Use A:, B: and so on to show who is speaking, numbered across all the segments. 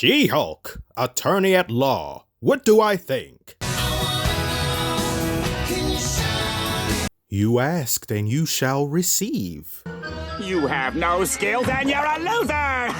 A: She-Hulk, attorney at law. What do I think? You asked and you shall receive.
B: You have no skills and you're a loser!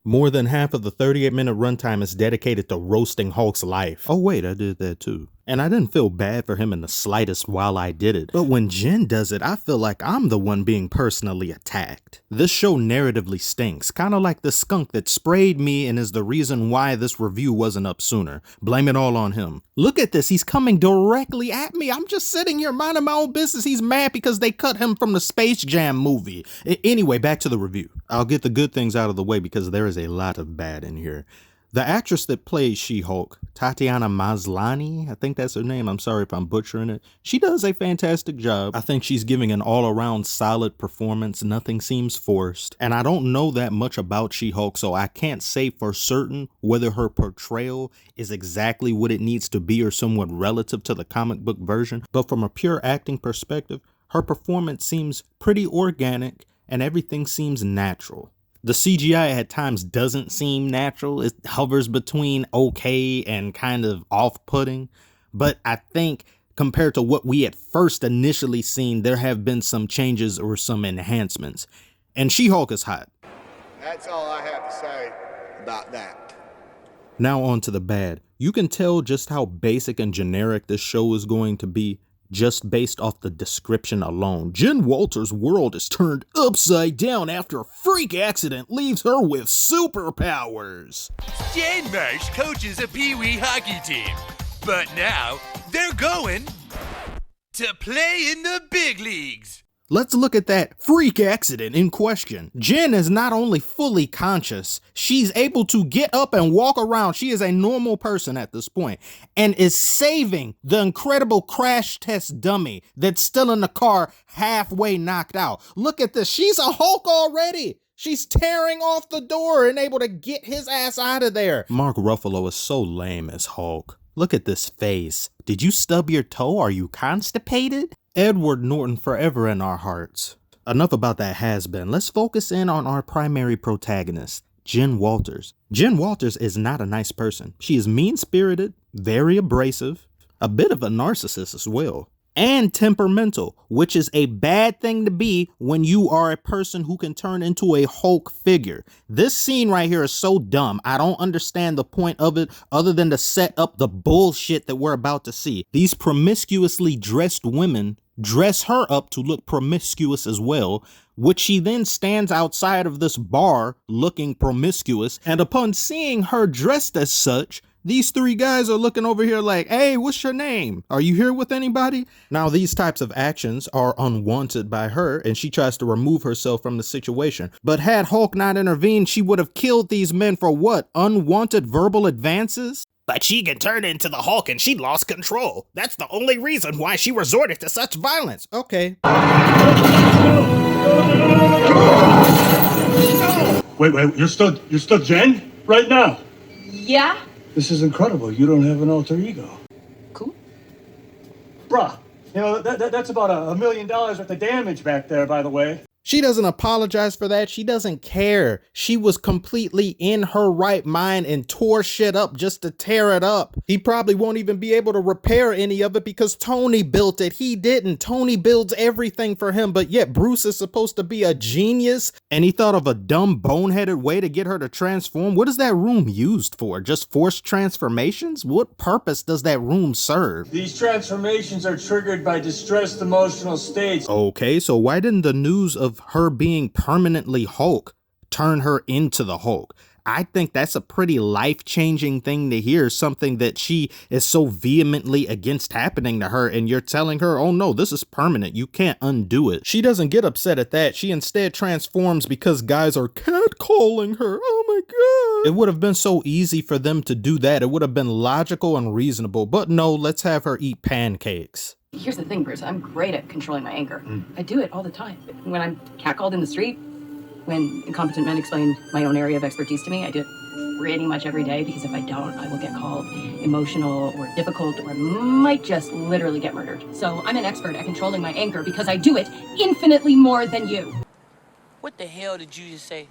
A: More than half of the 38-minute runtime is dedicated to roasting Hulk's life. Oh wait, I did that too. And I didn't feel bad for him in the slightest while I did it. But when Jen does it, I feel like I'm the one being personally attacked. This show narratively stinks, kind of like the skunk that sprayed me and is the reason why this review wasn't up sooner. Blame it all on him. Look at this, he's coming directly at me. I'm just sitting here minding my own business. He's mad because they cut him from the Space Jam movie. Anyway, back to the review. I'll get the good things out of the way because there is a lot of bad in here. The actress that plays She-Hulk, Tatiana Maslany, I think that's her name, I'm sorry if I'm butchering it, she does a fantastic job. I think she's giving an all-around solid performance, nothing seems forced, and I don't know that much about She-Hulk, so I can't say for certain whether her portrayal is exactly what it needs to be or somewhat relative to the comic book version, but from a pure acting perspective, her performance seems pretty organic and everything seems natural. The CGI at times doesn't seem natural. It hovers between okay and kind of off-putting. But I think compared to what we had first initially seen, there have been some changes or some enhancements. And She-Hulk is hot.
C: That's all I have to say about that.
A: Now on to the bad. You can tell just how basic and generic this show is going to be just based off the description alone. Jen Walters' world is turned upside down after a freak accident leaves her with superpowers.
D: Jen Marsh coaches a Pee-wee hockey team, but now they're going to play in the big leagues.
A: Let's look at that freak accident in question. Jen is not only fully conscious, she's able to get up and walk around. She is a normal person at this point and is saving the incredible crash test dummy that's still in the car halfway knocked out. Look at this. She's a Hulk already. She's tearing off the door and able to get his ass out of there. Mark Ruffalo is so lame as Hulk. Look at this face. Did you stub your toe? Are you constipated? Edward Norton forever in our hearts. Enough about that has-been. Let's focus in on our primary protagonist, Jen Walters. Jen Walters is not a nice person. She is mean-spirited, very abrasive, a bit of a narcissist as well, and temperamental, which is a bad thing to be when you are a person who can turn into a Hulk figure. This scene right here is so dumb. I don't understand the point of it other than to set up the bullshit that we're about to see. These promiscuously dressed women dress her up to look promiscuous as well, which she then stands outside of this bar looking promiscuous, and upon seeing her dressed as such, these three guys are looking over here like, hey, what's your name? Are you here with anybody? Now, these types of actions are unwanted by her, and she tries to remove herself from the situation. But had Hulk not intervened, she would have killed these men for what? Unwanted verbal advances? But she can turn into the Hulk and she lost control. That's the only reason why she resorted to such violence. Okay.
E: Wait, you're still Jen? Right now?
F: Yeah?
E: This is incredible. You don't have an alter ego.
F: Cool.
E: Bruh, you know, that's about $1 million worth of damage back there, by the way.
A: She doesn't apologize for that. She doesn't care. She was completely in her right mind and tore shit up just to tear it up. He probably won't even be able to repair any of it because Tony built it. He didn't. Tony builds everything for him, but yet Bruce is supposed to be a genius and he thought of a dumb, boneheaded way to get her to transform. What is that room used for? Just forced transformations? What purpose does that room serve?
E: These transformations are triggered by distressed emotional states.
A: Okay, so why didn't the news of her being permanently Hulk turn her into the Hulk? I think that's a pretty life-changing thing to hear, something that she is so vehemently against happening to her, and you're telling her, oh no, this is permanent, you can't undo it. She doesn't get upset at that. She instead transforms because guys are catcalling her. Oh my god. It would have been so easy for them to do that. It would have been logical and reasonable, but no, let's have her eat pancakes.
F: Here's the thing, Bruce. I'm great at controlling my anger. I do it all the time. When I'm catcalled in the street, when incompetent men explain my own area of expertise to me, I do it pretty much every day, because if I don't, I will get called emotional or difficult or might just literally get murdered. So I'm an expert at controlling my anger because I do it infinitely more than you.
G: What the hell did you just say?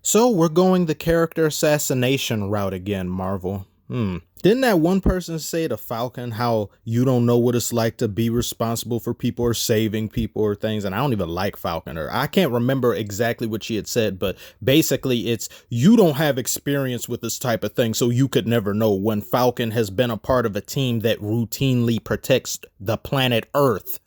A: So we're going the character assassination route again, Marvel. Didn't that one person say to Falcon how you don't know what it's like to be responsible for people or saving people or things? And I don't even like Falcon, or I can't remember exactly what she had said, but basically it's you don't have experience with this type of thing, so you could never know, when Falcon has been a part of a team that routinely protects the planet Earth.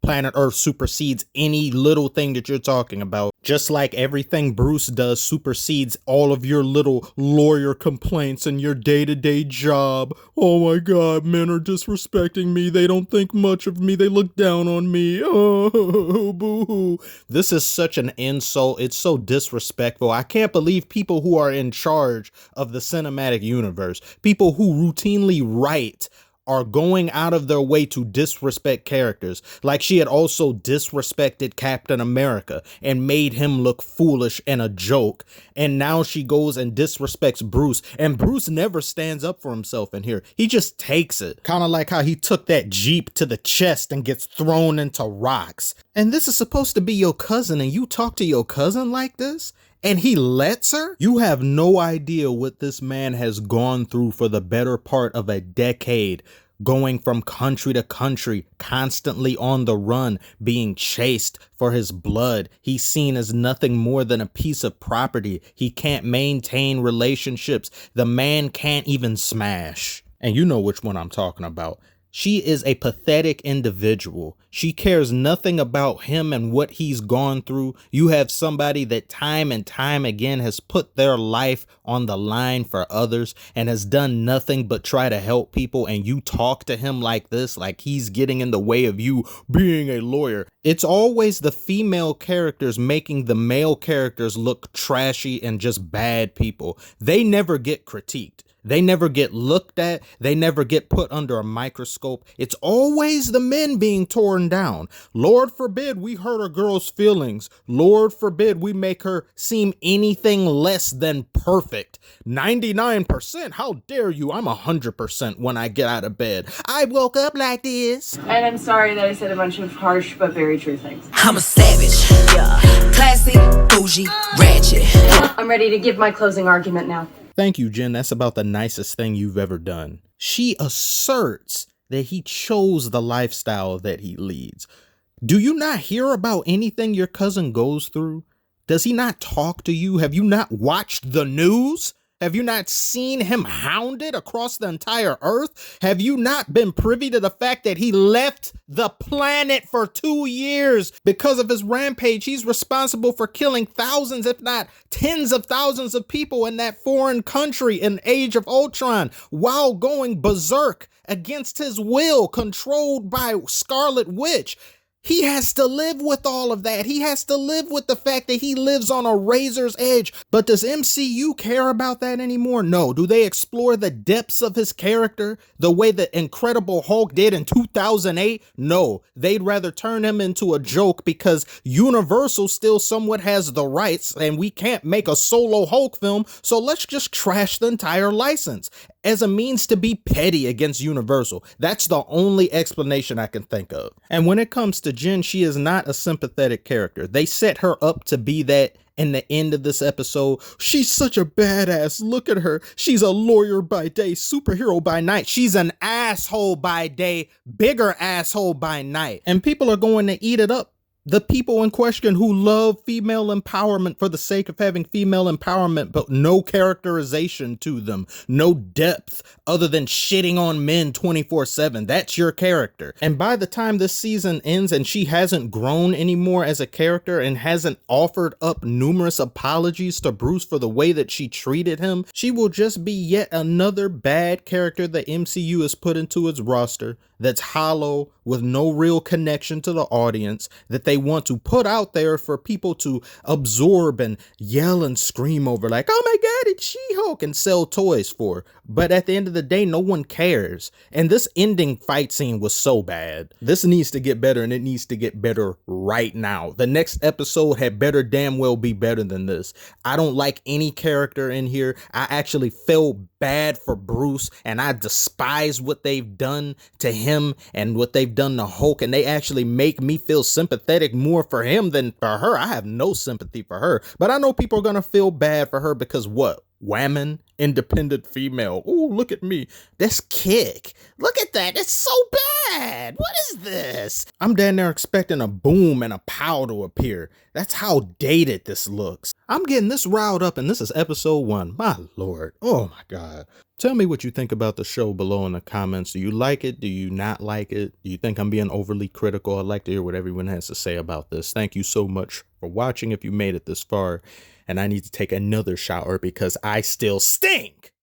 A: Planet Earth supersedes any little thing that you're talking about. Just like everything Bruce does supersedes all of your little lawyer complaints and your day-to-day job. Oh my God, men are disrespecting me. They don't think much of me. They look down on me. Oh, boo-hoo. This is such an insult. It's so disrespectful. I can't believe people who are in charge of the cinematic universe, people who routinely write, are going out of their way to disrespect characters. Like she had also disrespected Captain America and made him look foolish and a joke. And now she goes and disrespects Bruce. And Bruce never stands up for himself in here. He just takes it. Kind of like how he took that Jeep to the chest and gets thrown into rocks. And this is supposed to be your cousin, and you talk to your cousin like this? And he lets her? You have no idea what this man has gone through for the better part of a decade, going from country to country, constantly on the run, being chased for his blood. He's seen as nothing more than a piece of property. He can't maintain relationships. The man can't even smash. And you know which one I'm talking about. She is a pathetic individual. She cares nothing about him and what he's gone through. You have somebody that time and time again has put their life on the line for others and has done nothing but try to help people, and you talk to him like this, like he's getting in the way of you being a lawyer. It's always the female characters making the male characters look trashy and just bad people. They never get critiqued. They never get looked at. They never get put under a microscope. It's always the men being torn down. Lord forbid we hurt a girl's feelings. Lord forbid we make her seem anything less than perfect. 99%? How dare you? I'm 100% when I get out of bed. I woke up like this.
F: And I'm sorry that I said a bunch of harsh but very true things.
G: I'm a savage. Yeah. Classy, bougie, ratchet.
F: I'm ready to give my closing argument now.
A: Thank you, Jen. That's about the nicest thing you've ever done. She asserts that he chose the lifestyle that he leads. Do you not hear about anything your cousin goes through? Does he not talk to you? Have you not watched the news? Have you not seen him hounded across the entire earth? Have you not been privy to the fact that he left the planet for 2 years because of his rampage? He's responsible for killing thousands, if not tens of thousands of people in that foreign country in Age of Ultron, while going berserk against his will, controlled by Scarlet Witch. He has to live with all of that. He has to live with the fact that he lives on a razor's edge. But does MCU care about that anymore? No. Do they explore the depths of his character the way that Incredible Hulk did in 2008? No. They'd rather turn him into a joke because Universal still somewhat has the rights and we can't make a solo Hulk film, so let's just trash the entire license as a means to be petty against Universal. That's the only explanation I can think of. And when it comes to Jen, she is not a sympathetic character. They set her up to be that in the end of this episode. She's such a badass. Look at her. She's a lawyer by day, superhero by night. She's an asshole by day, bigger asshole by night. And people are going to eat it up. The people in question who love female empowerment for the sake of having female empowerment, but no characterization to them, no depth other than shitting on men 24/7. That's your character. And by the time this season ends and she hasn't grown anymore as a character and hasn't offered up numerous apologies to Bruce for the way that she treated him, she will just be yet another bad character the MCU has put into its roster that's hollow, with no real connection to the audience, that they want to put out there for people to absorb and yell and scream over, like, oh my God, it's She-Hulk, and sell toys for. But at the end of the day, no one cares. And this ending fight scene was so bad. This needs to get better, and it needs to get better right now. The next episode had better damn well be better than this. I don't like any character in here. I actually felt bad for Bruce and I despise what they've done to him and what they've done to Hulk, and they actually make me feel sympathetic more for him than for her. I have no sympathy for her, but I know people are going to feel bad for her because what? Woman, independent female. Oh, look at me. This kick. Look at that. It's so bad. What is this? I'm down there expecting a boom and a pow to appear. That's how dated this looks. I'm getting this riled up, and this is episode 1. My Lord. Oh my God. Tell me what you think about the show below in the comments. Do you like it? Do you not like it? Do you think I'm being overly critical? I'd like to hear what everyone has to say about this. Thank you so much for watching if you made it this far. And I need to take another shower because I still stink.